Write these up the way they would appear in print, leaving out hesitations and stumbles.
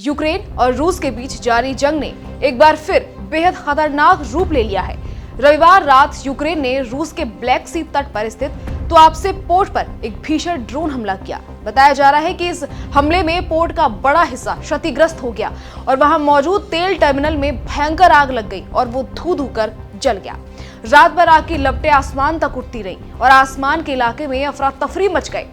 Ukraine और रूस के बीच जारी जंग ने एक बार फिर बेहद खतरनाक रूप ले लिया है। रविवार रात यूक्रेन ने रूस के ब्लैक सी तट पर स्थित तुआप्से पोर्ट पर एक भीषण ड्रोन हमला किया। बताया जा रहा है कि इस हमले में पोर्ट का बड़ा हिस्सा क्षतिग्रस्त हो गया और वहां मौजूद तेल टर्मिनल में भयंकर आग लग गई और वो धू धू कर जल गया। रात भर आग की लपटें आसमान तक उठती रही और आसमान के इलाके में अफरा तफरी मच गई।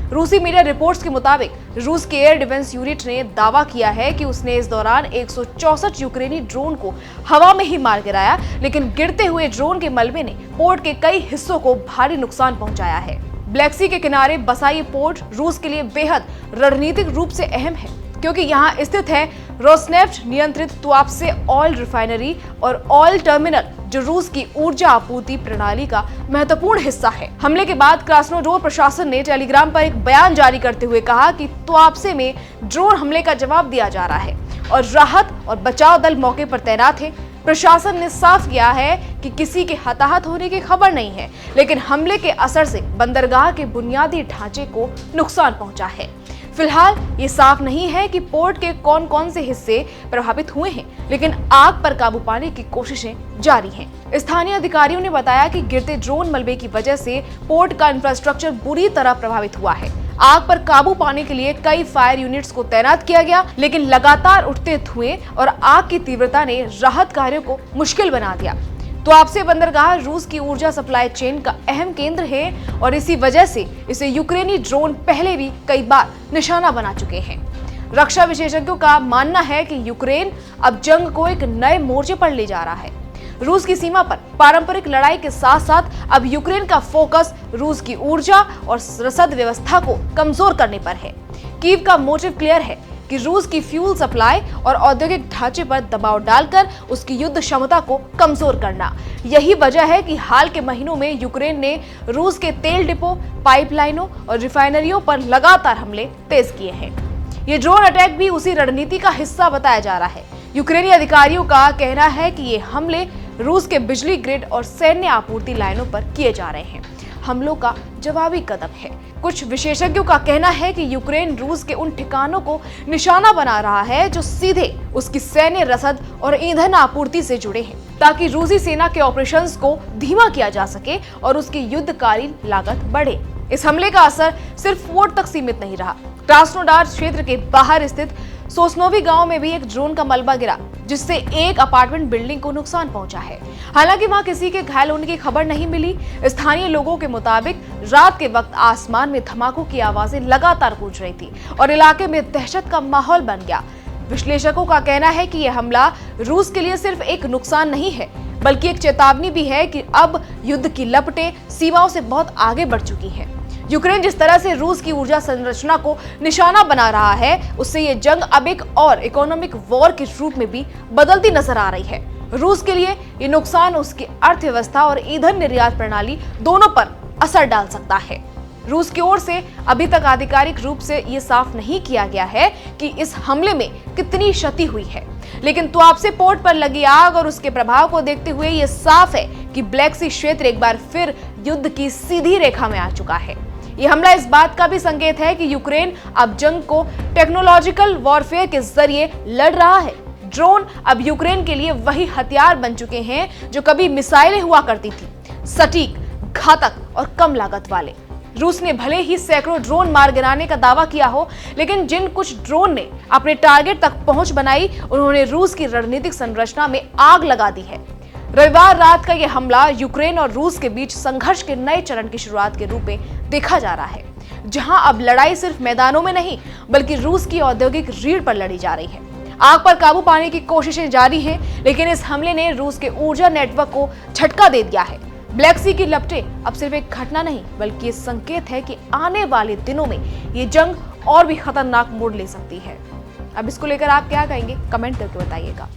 रूसी मीडिया रिपोर्ट्स के मुताबिक रूस के एयर डिफेंस यूनिट ने दावा किया है कि उसने इस दौरान 164 यूक्रेनी ड्रोन को हवा में ही मार गिराया, लेकिन गिरते हुए ड्रोन के मलबे ने पोर्ट के कई हिस्सों को भारी नुकसान पहुंचाया है। ब्लैक सी के किनारे बसा ये पोर्ट रूस के लिए बेहद रणनीतिक रूप से अहम है, क्योंकि यहाँ स्थित है रोसनेफ्ट नियंत्रित तुआप्से ऑयल रिफाइनरी और ऑयल टर्मिनल, जो रूस की ऊर्जा आपूर्ति प्रणाली का महत्वपूर्ण हिस्सा है। हमले के बाद क्रास्नोडोर प्रशासन ने टेलीग्राम पर एक बयान जारी करते हुए कहा कि तुआप्से में ड्रोन हमले का जवाब दिया जा रहा है और राहत और बचाव दल मौके पर तैनात है। प्रशासन ने साफ किया है कि किसी के हताहत होने की खबर नहीं है, लेकिन हमले के असर से बंदरगाह के बुनियादी ढांचे को नुकसान पहुंचा है। फिलहाल ये साफ नहीं है कि पोर्ट के कौन कौन से हिस्से प्रभावित हुए हैं, लेकिन आग पर काबू पाने की कोशिशें जारी हैं। स्थानीय अधिकारियों ने बताया कि गिरते ड्रोन मलबे की वजह से पोर्ट का इंफ्रास्ट्रक्चर बुरी तरह प्रभावित हुआ है। आग पर काबू पाने के लिए कई फायर यूनिट्स को तैनात किया गया, लेकिन लगातार उठते धुएं और आग की तीव्रता ने राहत कार्यों को मुश्किल बना दिया। तुआप्से बंदरगाह रूस की ऊर्जा सप्लाई चेन का अहम केंद्र है और इसी वजह से इसे यूक्रेनी ड्रोन पहले भी कई बार निशाना बना चुके हैं। रक्षा विशेषज्ञों का मानना है कि यूक्रेन अब जंग को एक नए मोर्चे पर ले जा रहा है। रूस की सीमा पर पारंपरिक लड़ाई के साथ साथ अब यूक्रेन का फोकस रूस की ऊर्जा और रसद व्यवस्था को कमजोर करने पर है। कीव का मोटिव क्लियर है कि रूस की फ्यूल सप्लाई और औद्योगिक ढांचे पर दबाव डालकर उसकी युद्ध क्षमता को कमजोर करना। यही वजह है कि हाल के महीनों में यूक्रेन ने रूस के तेल डिपो, पाइपलाइनों और रिफाइनरियों पर लगातार हमले तेज किए हैं। ये ड्रोन अटैक भी उसी रणनीति का हिस्सा बताया जा रहा है। यूक्रेनी अधिकारियों का कहना है कि ये हमले रूस के बिजली ग्रिड और सैन्य आपूर्ति लाइनों पर किए जा रहे हैं। हमलों का जवाबी कदम है। कुछ विशेषज्ञों का कहना है कि यूक्रेन रूस के उन ठिकानों को निशाना बना रहा है जो सीधे उसकी सैन्य रसद और ईंधन आपूर्ति से जुड़े हैं, ताकि रूसी सेना के ऑपरेशंस को धीमा किया जा सके और उसकी युद्धकालीन लागत बढ़े। इस हमले का असर सिर्फ पोर्ट तक सीमित नहीं रहा। क्रास्नोडार क्षेत्र के बाहर स्थित सोसनोवी गांव में भी एक ड्रोन का मलबा गिरा, जिससे एक अपार्टमेंट बिल्डिंग को नुकसान पहुंचा है। हालांकि वहां किसी के घायल होने की खबर नहीं मिली। स्थानीय लोगों के मुताबिक रात के वक्त आसमान में धमाकों की आवाजें लगातार गूंज रही थी और इलाके में दहशत का माहौल बन गया। विश्लेषकों का कहना है कि यह हमला रूस के लिए सिर्फ एक नुकसान नहीं है, बल्कि एक चेतावनी भी है कि अब युद्ध की लपटें सीमाओं से बहुत आगे बढ़ चुकी हैं। यूक्रेन जिस तरह से रूस की ऊर्जा संरचना को निशाना बना रहा है, उससे ये जंग अब एक और इकोनॉमिक वॉर के रूप में भी बदलती नजर आ रही है। रूस के लिए ये नुकसान उसकी अर्थव्यवस्था और ईंधन निर्यात प्रणाली दोनों पर असर डाल सकता है। रूस की ओर से अभी तक आधिकारिक रूप से ये साफ नहीं किया गया है कि इस हमले में कितनी क्षति हुई है, लेकिन तुआप्से पोर्ट पर लगी आग और उसके प्रभाव को देखते हुए ये साफ है कि ब्लैक सी क्षेत्र एक बार फिर युद्ध की सीधी रेखा में आ चुका है। ये हमला इस बात का भी संकेत है कि यूक्रेन अब जंग को टेक्नोलॉजिकल वॉरफेयर के जरिए लड़ रहा है। ड्रोन अब यूक्रेन के लिए वही हथियार बन चुके हैं जो कभी मिसाइलें हुआ करती थी, सटीक, घातक और कम लागत वाले। रूस ने भले ही सैकड़ों ड्रोन मार गिराने का दावा किया हो, लेकिन जिन कुछ ड्रोन ने अपने टारगेट तक पहुंच बनाई, उन्होंने रूस की रणनीतिक संरचना में आग लगा दी है। रविवार रात का यह हमला यूक्रेन और रूस के बीच संघर्ष के नए चरण की शुरुआत के रूप में देखा जा रहा है, जहां अब लड़ाई सिर्फ मैदानों में नहीं, बल्कि रूस की औद्योगिक रीढ़ पर लड़ी जा रही है। आग पर काबू पाने की कोशिशें जारी हैं, लेकिन इस हमले ने रूस के ऊर्जा नेटवर्क को झटका दे दिया है। ब्लैक सी की लपटें अब सिर्फ एक घटना नहीं, बल्कि ये संकेत है कि आने वाले दिनों में ये जंग और भी खतरनाक मोड़ ले सकती है। अब इसको लेकर आप क्या कहेंगे, कमेंट करके बताइएगा।